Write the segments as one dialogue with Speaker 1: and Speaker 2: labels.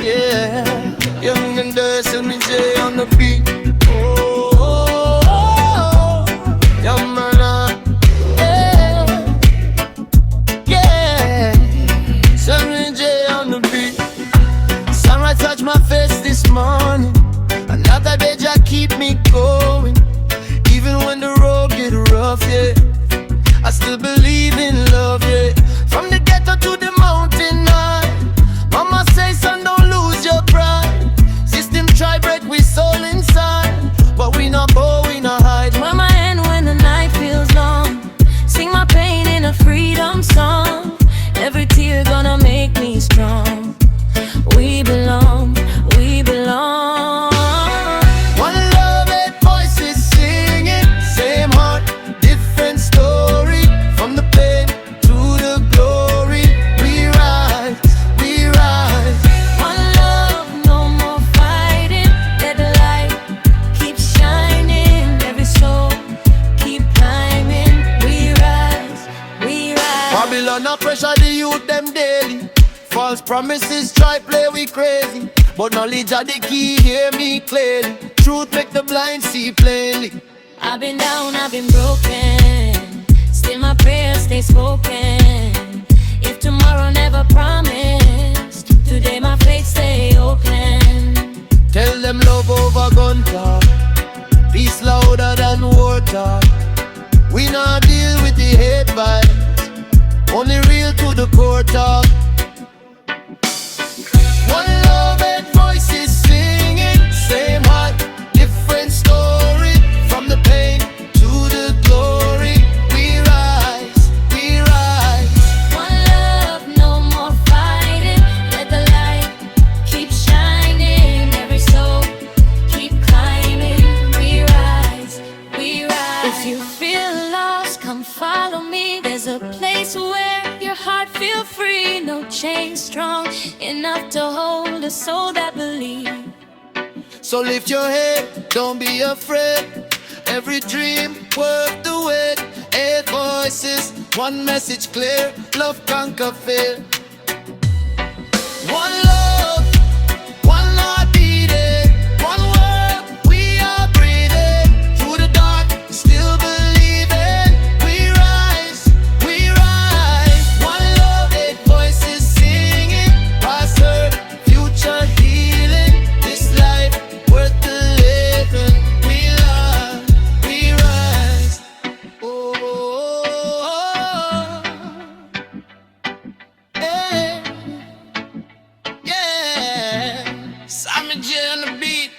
Speaker 1: yeah. Young and dirty, Sammy J on the beat. Oh, oh, oh, oh. Yeah, man, yeah. Sammy J on the beat. Sunrise touched my face this morning. Another day just keep me going. Even when the road get rough, yeah, I still believe in love, yeah. From the ghetto to the mountain high, mama say son don't lose your pride. System try break we soul inside, but we not bow, we not hide.
Speaker 2: When my hand when the night feels long, sing my pain in a freedom song. Every tear gonna make me strong. We belong, we belong.
Speaker 1: One love, eight voices singing, same heart, different story. From the pain to the glory, we rise, we rise.
Speaker 2: One love, no more fighting. Let the light keep shining. Every soul keep climbing. We rise, we rise.
Speaker 1: Babylon no pressure the youth them daily. False promises try play we crazy, but knowledge are the key, hear me clearly. Truth make the blind see plainly.
Speaker 2: I've been down, I've been broken. Still my prayers stay spoken. If tomorrow never promised, today my faith stay open.
Speaker 1: Tell them love over gun talk, peace louder than war talk. We not deal with the hate vibes, only real to the core talk. One love, eight voices singing, same heart, different story. From the pain to the glory, we rise, we rise.
Speaker 2: One love, no more fighting. Let the light keep shining. Every soul keep climbing. We rise, we rise. If you feel lost, come follow me. There's a place where your heart feel free. No chain strong enough to hold a soul that believes.
Speaker 1: So lift your head, don't be afraid. Every dream worth the wait. Eight voices, one message clear. Love conquer fear. One love, one heart beating. One world, we are breathing. Through the dark, still believing. We rise, we rise. One love, eight voices singing. Past hurt, future healing. This life worth the living. We love, we rise. Oh, yeah, yeah. Sammy J on the beat.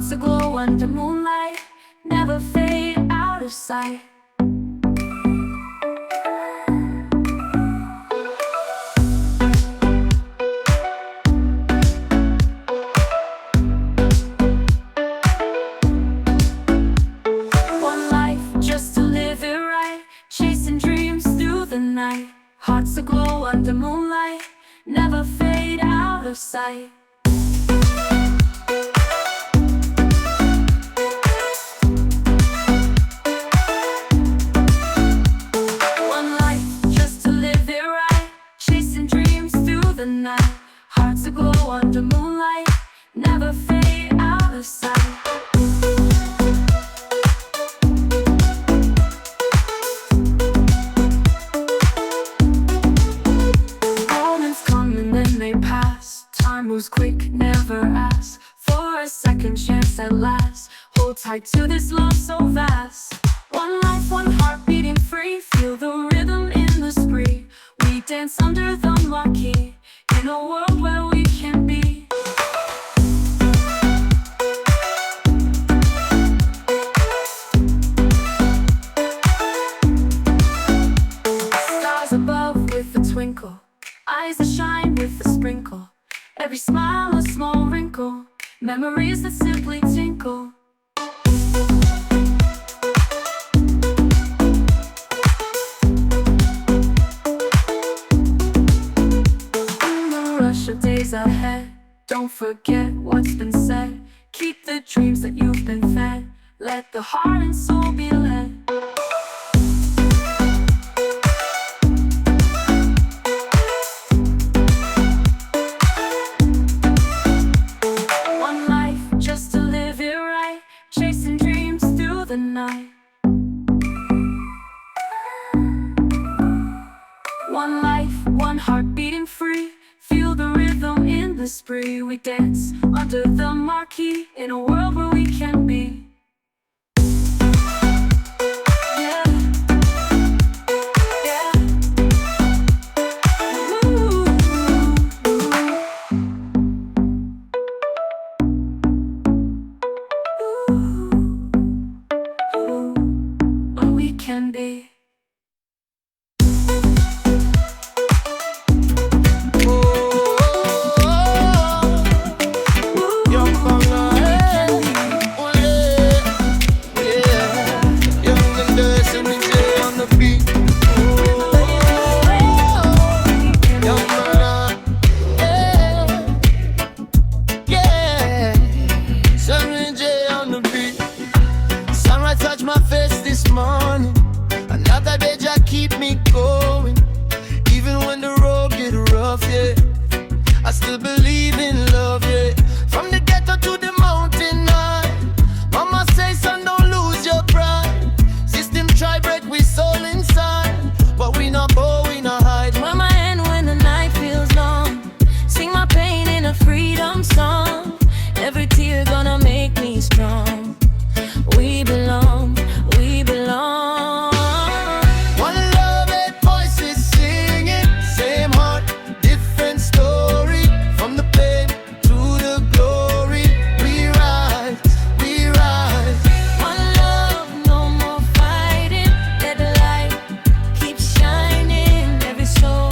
Speaker 2: Hearts aglow under moonlight, never fade out of sight. One life just to live it right, chasing dreams through the night. Hearts aglow under moonlight, never fade out of sight. One life just to live it right, chasing dreams through the night. Hearts aglow under moonlight, never fade out of sight. Moments come and then they pass. Time moves quick, never ask for a second chance at last. Hold tight to this love so vast. One life, one heart beating free. Feel the rhythm in the spree. We dance under the marquee in a world where we can be. Stars above with a twinkle, eyes that shine with a sprinkle. Every smile a small wrinkle, memories that simply tinkle. In the rush of days ahead, don't forget what's been said. Keep the dreams that you've been fed. Let the heart and soul be led. One life just to live it right, chasing dreams through the night. One life, one heart beating free. Feel the rhythm in the spree. We dance under the marquee in a world where we can be. Yeah, yeah. Ooh, ooh, where we can be.
Speaker 1: Touch my face this morning. Another day just keep me going. Even when the road get rough, yeah, I still believe in love, yeah. From the ghetto to the mountain high, mama say son don't lose your pride. System try break we soul inside, but we not go, we not hide.
Speaker 2: Where my hand when the night feels long, sing my pain in a freedom song. Every tear gonna make me strong. We belong, we belong.
Speaker 1: One love, eight voices singing, same heart, different story. From the pain to the glory, we rise, we rise.
Speaker 2: One love, no more fighting. Let the light keep shining. Every soul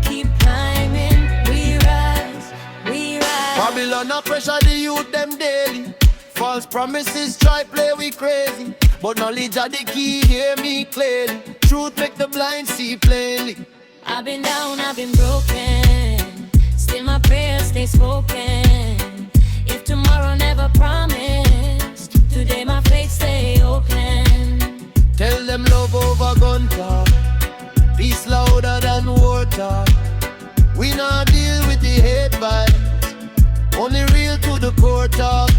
Speaker 2: keep climbing. We rise, we rise.
Speaker 1: Babylon no pressure the youth them daily. False promises try play we crazy, but knowledge are the key, hear me clearly. Truth make the blind see plainly.
Speaker 2: I've been down, I've been broken, still my prayers stay spoken. If tomorrow never promised, today my faith stay open.
Speaker 1: Tell them love over gun talk, peace louder than war talk. We not deal with the hate vibes, only real to the core talk.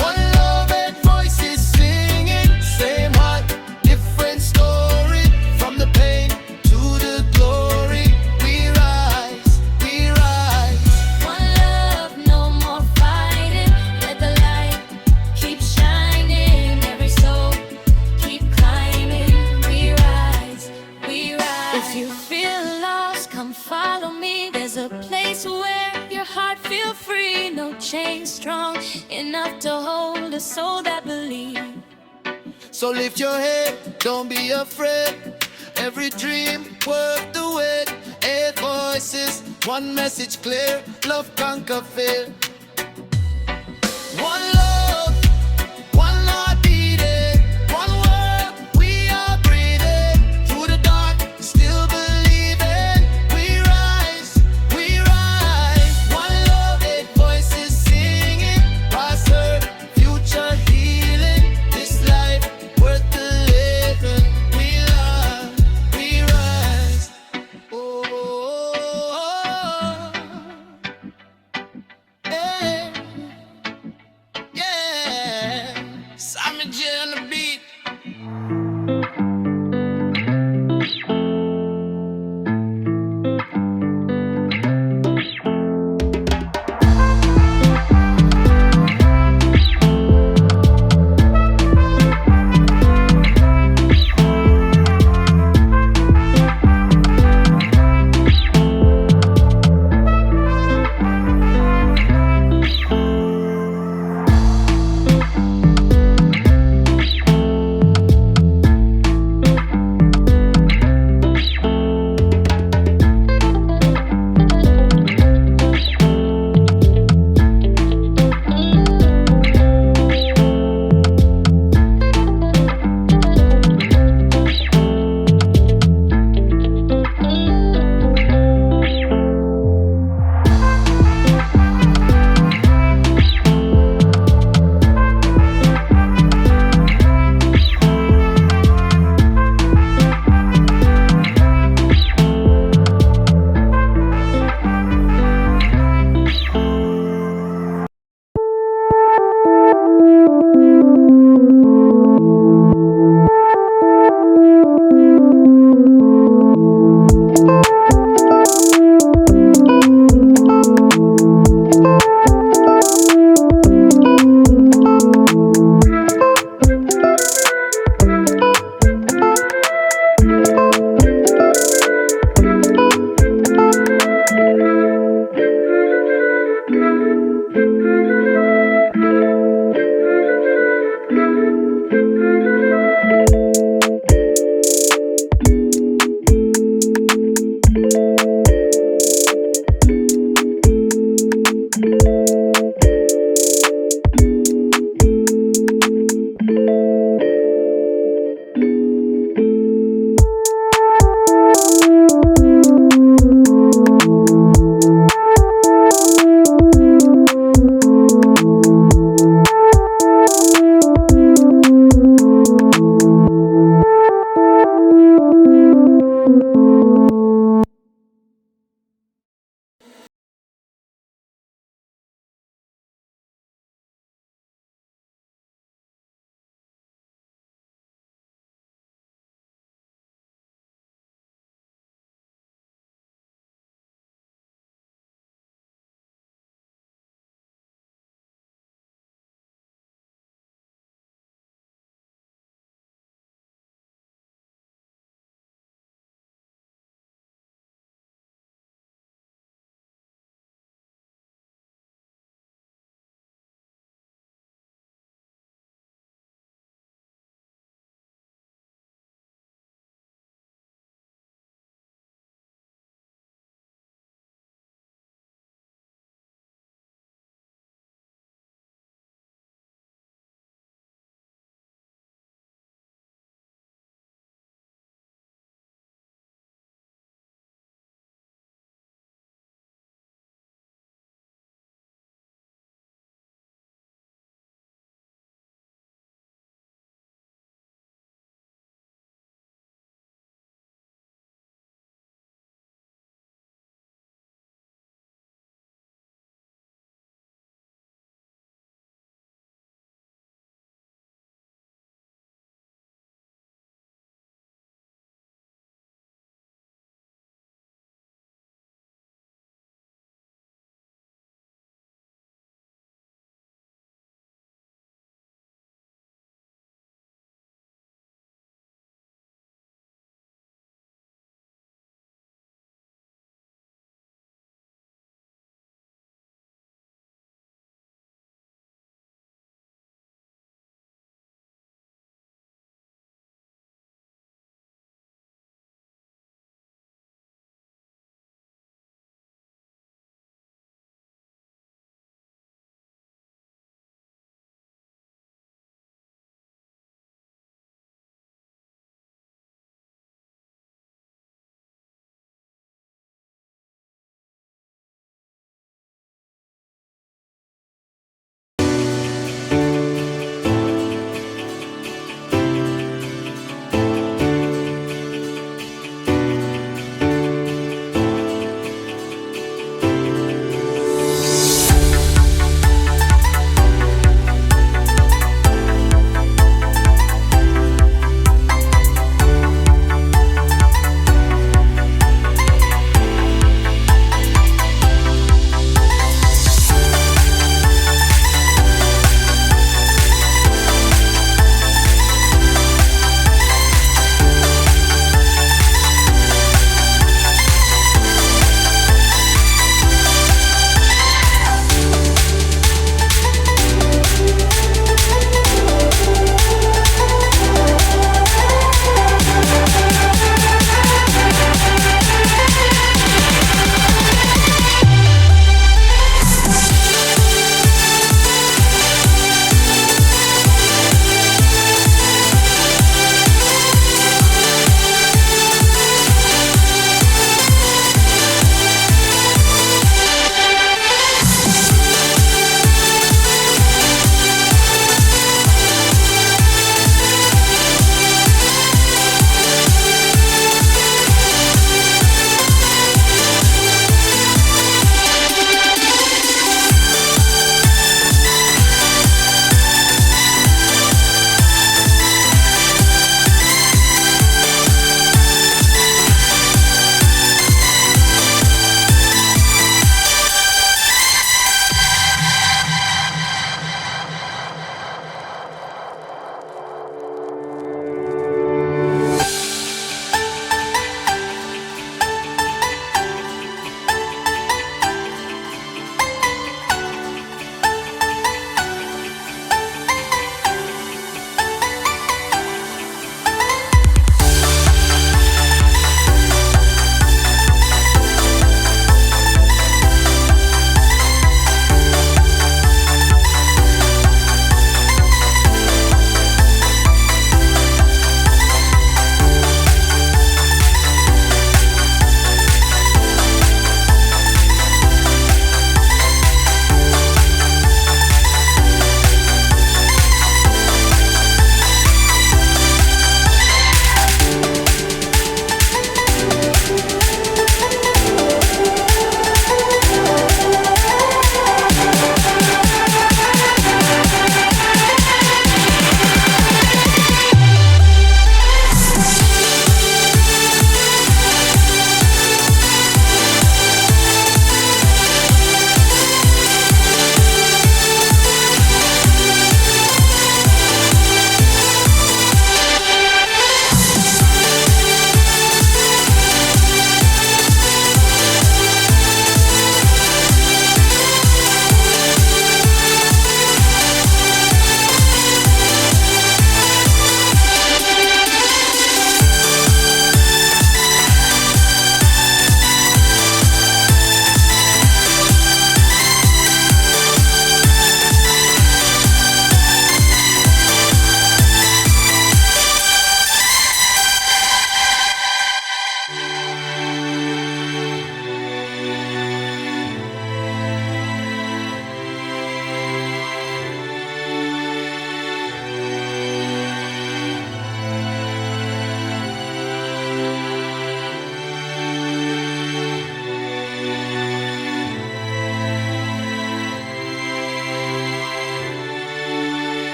Speaker 1: One love, eight voices singing, same heart, different story. From the pain to the glory, we rise, we rise.
Speaker 2: One love, no more fighting. Let the light keep shining. Every soul keep climbing. We rise, we rise. If you feel lost, come follow me. There's a place where your heart feel free. No strong enough to hold a soul that believes.
Speaker 1: So lift your head, don't be afraid. Every dream worth the wait. 8 voices, one message clear. Love conquer fear. One love, one heart beating. One world, we are breathing. Through the dark, still believing. We rise, we rise. One love, 8 voices singing. Past hurt, future healing. This life worth the living. We love, we rise. Oh,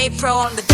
Speaker 3: April on the